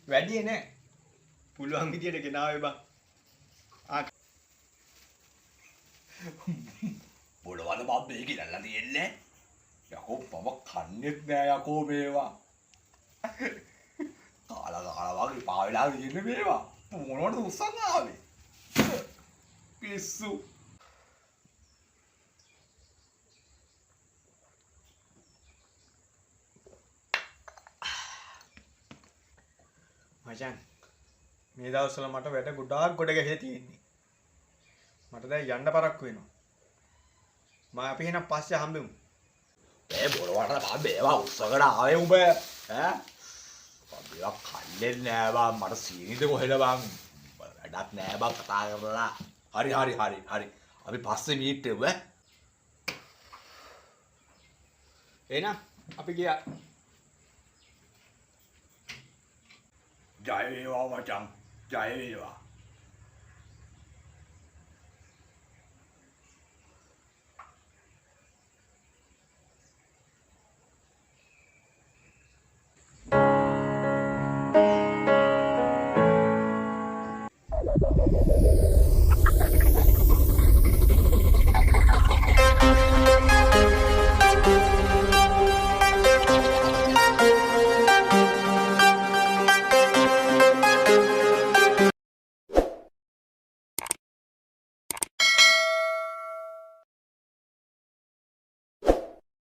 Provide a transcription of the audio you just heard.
වැඩි නෑ. පුළුවන් විදියට ගෙනාවේ බං. බොඩවල මම මේක ඉල්ලලා තියෙන්නේ. යකෝ මම කන්නේත් නෑ යකෝ මේවා. කාලා වගේ පාවෙලා තියෙන්නේ මේවා. මොනවද උස්සන් ආවේ? පිස්සු. මචං මේ දවස්වල මට වැඩ ගොඩාක් ගොඩ ගැහිලා තියෙන්නේ. මට දැන් යන්න පරක්කු වෙනවා. මම අපි එහෙනම් පස්සේ හම්බෙමු. මේ බොඩවලට මම මේවා උස්සගෙන ආවේ උඹ. ඈ? මේවා කන්නේ නෑ බං මට සීනිද කොහෙද බං? වැඩක් නෑ බං කතා කරලා. හරි. අපි පස්සේ මීට් වෙමු ඈ. එහෙනම් අපි ගියා. ජය වේවා මචං. ජය වේවා.